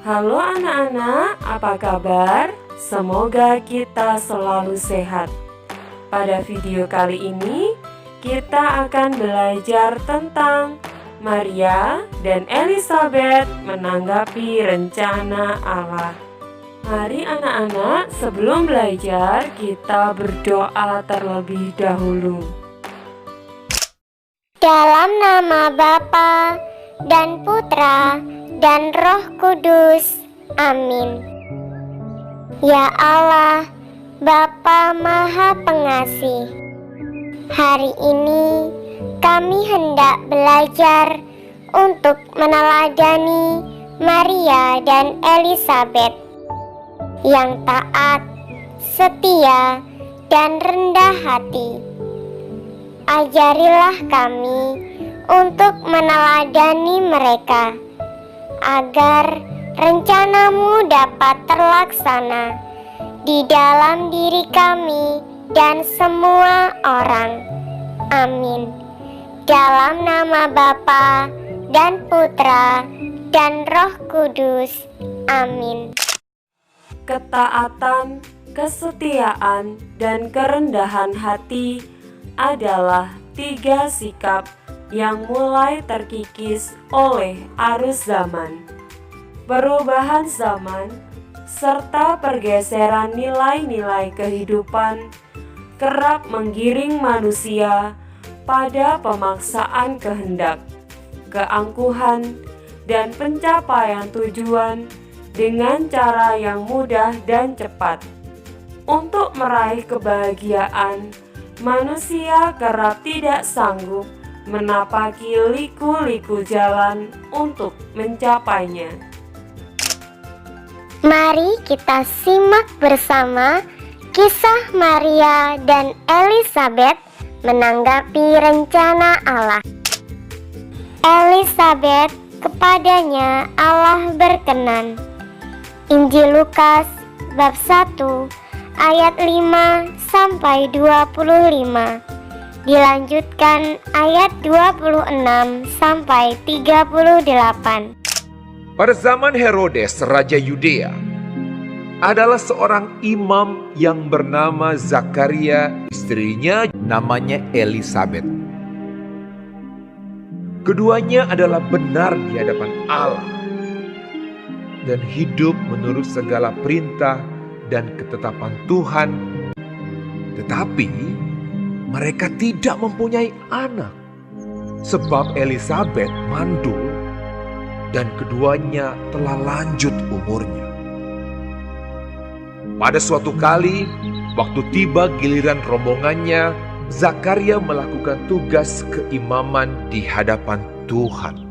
Halo anak-anak, apa kabar? Semoga kita selalu sehat. Pada video kali ini, kita akan belajar tentang Maria dan Elizabeth menanggapi rencana Allah. Mari anak-anak, sebelum belajar, kita berdoa terlebih dahulu. Dalam nama Bapa dan Putra dan Roh Kudus. Amin. Ya Allah, Bapa Maha Pengasih, hari ini kami hendak belajar untuk meneladani Maria dan Elizabeth yang taat, setia, dan rendah hati. Ajarilah kami untuk meneladani mereka, agar rencanamu dapat terlaksana di dalam diri kami dan semua orang. Amin. Dalam nama Bapa dan Putra dan Roh Kudus. Amin. Ketaatan, kesetiaan, dan kerendahan hati adalah 3 sikap yang mulai terkikis oleh arus zaman, perubahan zaman, serta pergeseran nilai-nilai kehidupan kerap menggiring manusia pada pemaksaan kehendak, keangkuhan, dan pencapaian tujuan dengan cara yang mudah dan cepat. Untuk meraih kebahagiaan, manusia kerap tidak sanggup menapaki liku-liku jalan untuk mencapainya. Mari kita simak bersama kisah Maria dan Elizabeth menanggapi rencana Allah. Elizabeth, kepadanya Allah berkenan. Injil Lukas bab 1 ayat 5 sampai 25. Dilanjutkan ayat 26 sampai 38. Pada zaman Herodes, Raja Yudea, adalah seorang imam yang bernama Zakaria, istrinya namanya Elizabeth. Keduanya adalah benar di hadapan Allah dan hidup menurut segala perintah dan ketetapan Tuhan. Tetapi mereka tidak mempunyai anak, sebab Elizabeth mandul dan keduanya telah lanjut umurnya. Pada suatu kali, waktu tiba giliran rombongannya, Zakaria melakukan tugas keimaman di hadapan Tuhan.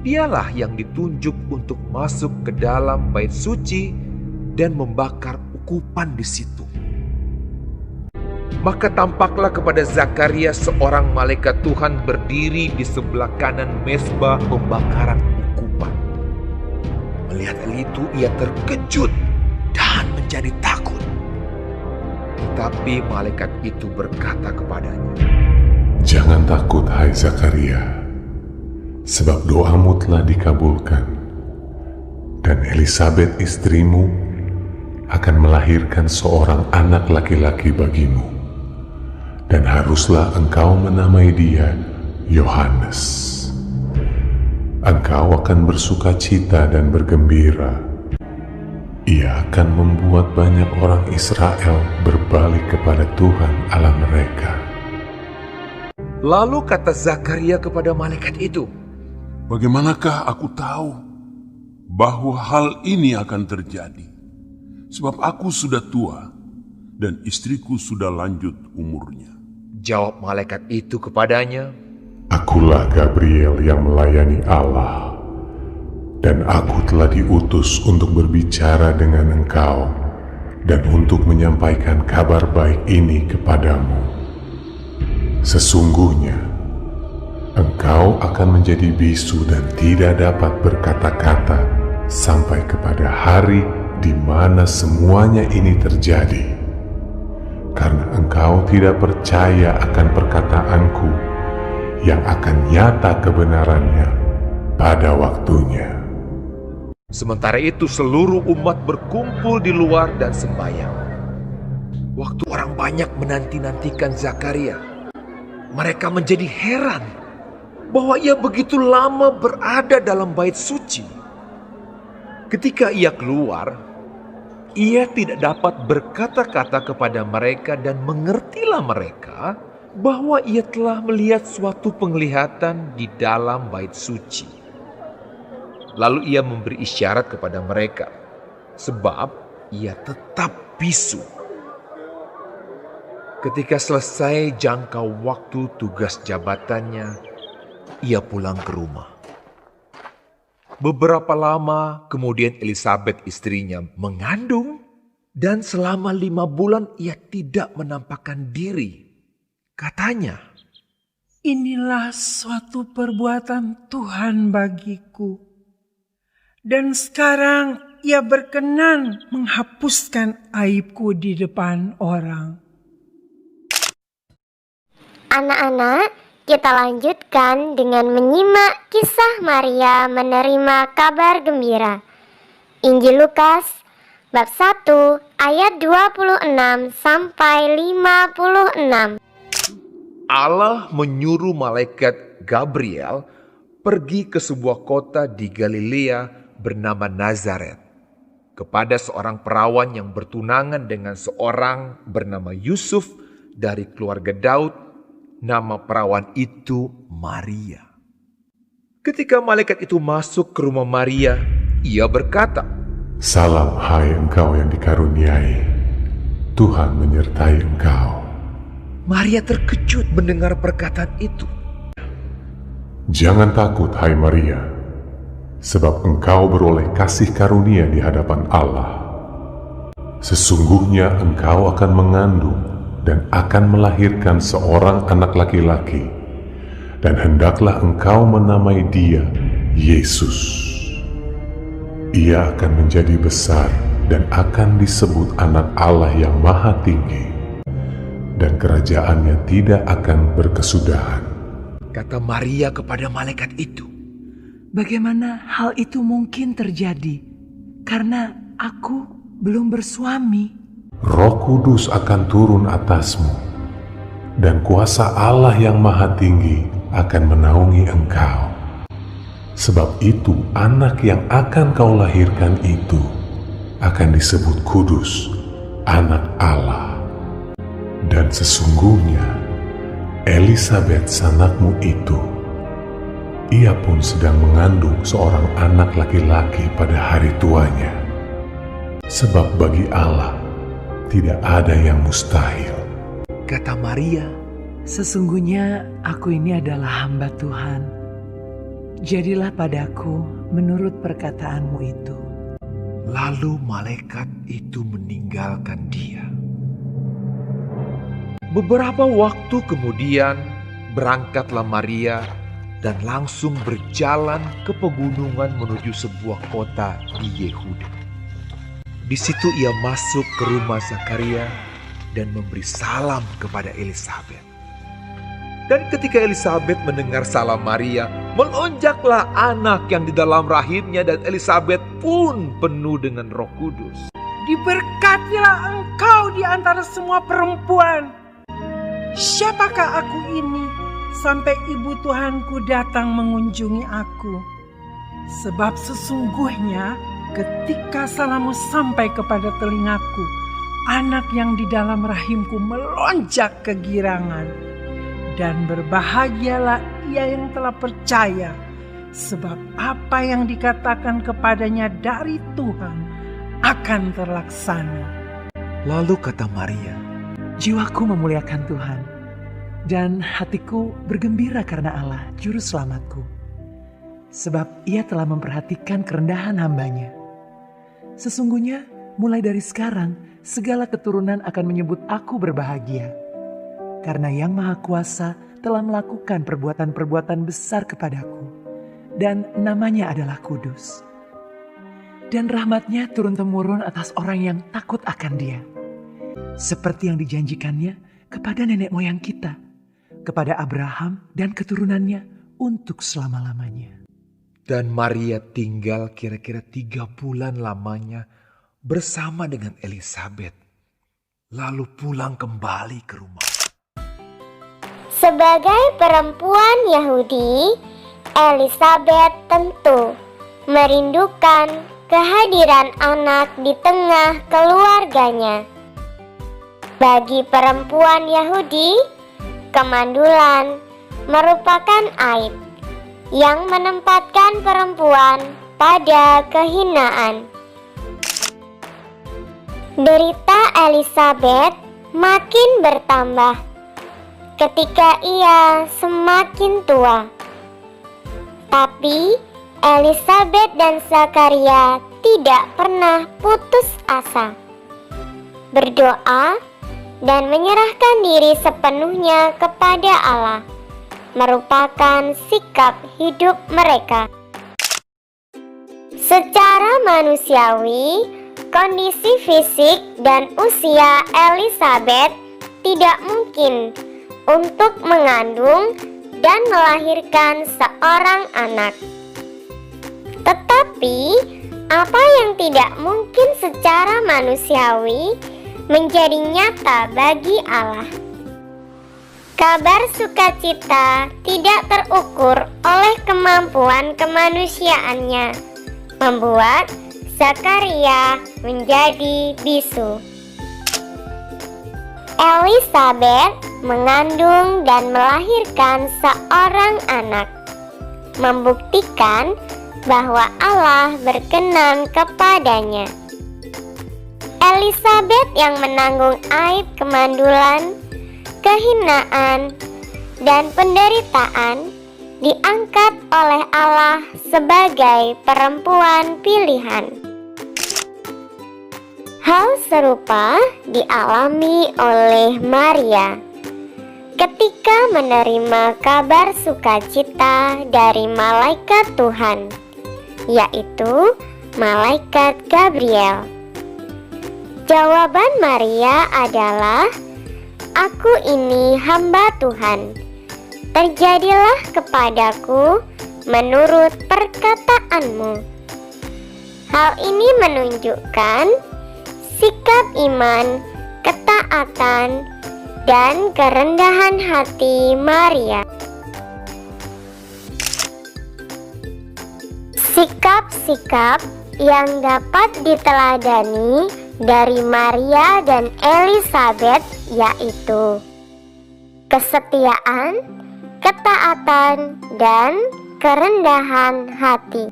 Dialah yang ditunjuk untuk masuk ke dalam bait suci dan membakar ukupan di situ. Maka tampaklah kepada Zakaria seorang malaikat Tuhan berdiri di sebelah kanan mezbah pembakaran ukupan. Melihat hal itu, ia terkejut dan menjadi takut. Tetapi malaikat itu berkata kepadanya, "Jangan takut, hai Zakaria, sebab doamu telah dikabulkan, dan Elizabeth istrimu akan melahirkan seorang anak laki-laki bagimu. Dan haruslah engkau menamai dia Yohanes. Engkau akan bersukacita dan bergembira. Ia akan membuat banyak orang Israel berbalik kepada Tuhan Allah mereka." Lalu kata Zakaria kepada malaikat itu, "Bagaimanakah aku tahu bahwa hal ini akan terjadi? Sebab aku sudah tua dan istriku sudah lanjut umurnya." Jawab malaikat itu kepadanya, "Akulah Gabriel yang melayani Allah, dan aku telah diutus untuk berbicara dengan engkau dan untuk menyampaikan kabar baik ini kepadamu. Sesungguhnya, engkau akan menjadi bisu dan tidak dapat berkata-kata sampai kepada hari di mana semuanya ini terjadi, karena engkau tidak percaya akan perkataanku yang akan nyata kebenarannya pada waktunya. Sementara itu seluruh umat berkumpul di luar dan sembahyang. Waktu orang banyak menanti-nantikan Zakaria, mereka menjadi heran bahwa ia begitu lama berada dalam bait suci. Ketika ia keluar, ia tidak dapat berkata-kata kepada mereka dan mengertilah mereka bahwa ia telah melihat suatu penglihatan di dalam bait suci. Lalu ia memberi isyarat kepada mereka, sebab ia tetap bisu. Ketika selesai jangkau waktu tugas jabatannya, ia pulang ke rumah. Beberapa lama kemudian Elisabet istrinya mengandung, dan selama 5 bulan ia tidak menampakkan diri. Katanya, "Inilah suatu perbuatan Tuhan bagiku. Dan sekarang ia berkenan menghapuskan aibku di depan orang." Anak-anak, kita lanjutkan dengan menyimak kisah Maria menerima kabar gembira. Injil Lukas bab 1 ayat 26 sampai 56. Allah menyuruh malaikat Gabriel pergi ke sebuah kota di Galilea bernama Nazaret kepada seorang perawan yang bertunangan dengan seorang bernama Yusuf dari keluarga Daud. Nama perawan itu Maria. Ketika malaikat itu masuk ke rumah Maria, ia berkata, Salam hai engkau yang dikaruniai, Tuhan menyertai engkau. Maria terkejut mendengar perkataan itu. Jangan takut hai Maria, sebab engkau beroleh kasih karunia di hadapan Allah. Sesungguhnya engkau akan mengandung dan akan melahirkan seorang anak laki-laki, dan hendaklah engkau menamai dia Yesus. Ia akan menjadi besar dan akan disebut anak Allah yang Maha Tinggi, dan kerajaannya tidak akan berkesudahan. Kata Maria kepada malaikat itu, "Bagaimana hal itu mungkin terjadi? Karena aku belum bersuami." Roh Kudus akan turun atasmu, dan kuasa Allah yang Maha Tinggi akan menaungi engkau. Sebab itu anak yang akan kau lahirkan itu akan disebut kudus, anak Allah. Dan sesungguhnya Elisabet sanakmu itu, ia pun sedang mengandung seorang anak laki-laki pada hari tuanya. Sebab bagi Allah tidak ada yang mustahil. kata Maria, "Sesungguhnya aku ini adalah hamba Tuhan. Jadilah padaku menurut perkataanmu itu." lalu malaikat itu meninggalkan dia. Beberapa waktu kemudian berangkatlah Maria dan langsung berjalan ke pegunungan menuju sebuah kota di Yehuda. Di situ ia masuk ke rumah Zakaria dan memberi salam kepada Elisabet. Dan ketika Elisabet mendengar salam Maria, melonjaklah anak yang di dalam rahimnya, dan Elisabet pun penuh dengan Roh Kudus. "Diberkatilah engkau di antara semua perempuan. Siapakah aku ini sampai ibu Tuhanku datang mengunjungi aku? Sebab sesungguhnya ketika salammu sampai kepada telingaku, anak yang di dalam rahimku melonjak kegirangan. Dan berbahagialah ia yang telah percaya, sebab apa yang dikatakan kepadanya dari Tuhan akan terlaksana." Lalu kata Maria, "Jiwaku memuliakan Tuhan, dan hatiku bergembira karena Allah, Juru Selamatku. Sebab ia telah memperhatikan kerendahan hambanya. Sesungguhnya mulai dari sekarang, segala keturunan akan menyebut aku berbahagia. Karena Yang Maha Kuasa telah melakukan perbuatan-perbuatan besar kepadaku, dan namanya adalah kudus. dan rahmat-Nya turun-temurun atas orang yang takut akan Dia, seperti yang dijanjikannya kepada nenek moyang kita, kepada Abraham dan keturunannya untuk selama-lamanya. Dan Maria tinggal kira-kira 3 bulan lamanya bersama dengan Elisabet, lalu pulang kembali ke rumah. Sebagai perempuan Yahudi, Elisabet tentu merindukan kehadiran anak di tengah keluarganya. Bagi perempuan Yahudi, kemandulan merupakan aib yang menempatkan perempuan pada kehinaan. Derita Elisabet makin bertambah ketika ia semakin tua. Tapi Elisabet dan Zakaria tidak pernah putus asa, berdoa dan menyerahkan diri sepenuhnya kepada Allah merupakan sikap hidup mereka. Secara manusiawi, kondisi fisik dan usia Elisabet tidak mungkin untuk mengandung dan melahirkan seorang anak. Tetapi, apa yang tidak mungkin secara manusiawi menjadi nyata bagi Allah. Kabar sukacita tidak terukur oleh kemampuan kemanusiaannya, membuat Zakaria menjadi bisu. Elisabet mengandung dan melahirkan seorang anak, membuktikan bahwa Allah berkenan kepadanya. Elisabet yang menanggung aib kemandulan, kehinaan, dan penderitaan diangkat oleh Allah sebagai perempuan pilihan. Hal serupa dialami oleh Maria ketika menerima kabar sukacita dari malaikat Tuhan, yaitu malaikat Gabriel. Jawaban Maria adalah, "Aku ini hamba Tuhan, terjadilah kepadaku menurut perkataanmu." Hal ini menunjukkan sikap iman, ketaatan, dan kerendahan hati Maria. Sikap-sikap yang dapat diteladani dari Maria dan Elisabet yaitu kesetiaan, ketaatan, dan kerendahan hati.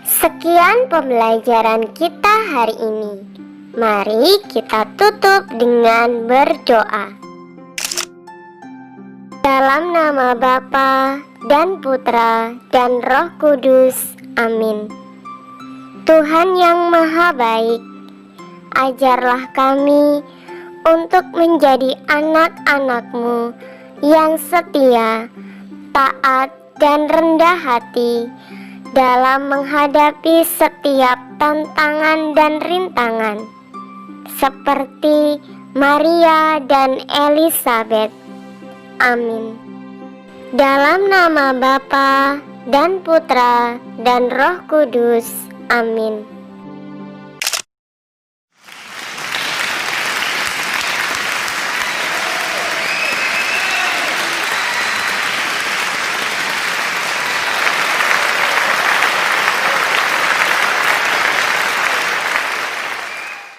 Sekian pembelajaran kita hari ini. Mari kita tutup dengan berdoa. Dalam nama Bapa dan Putra dan Roh Kudus. Amin. Tuhan yang Maha Baik, ajarlah kami untuk menjadi anak-anak-Mu yang setia, taat, dan rendah hati dalam menghadapi setiap tantangan dan rintangan, seperti Maria dan Elisabet. Amin. Dalam nama Bapa dan Putra dan Roh Kudus. Amin.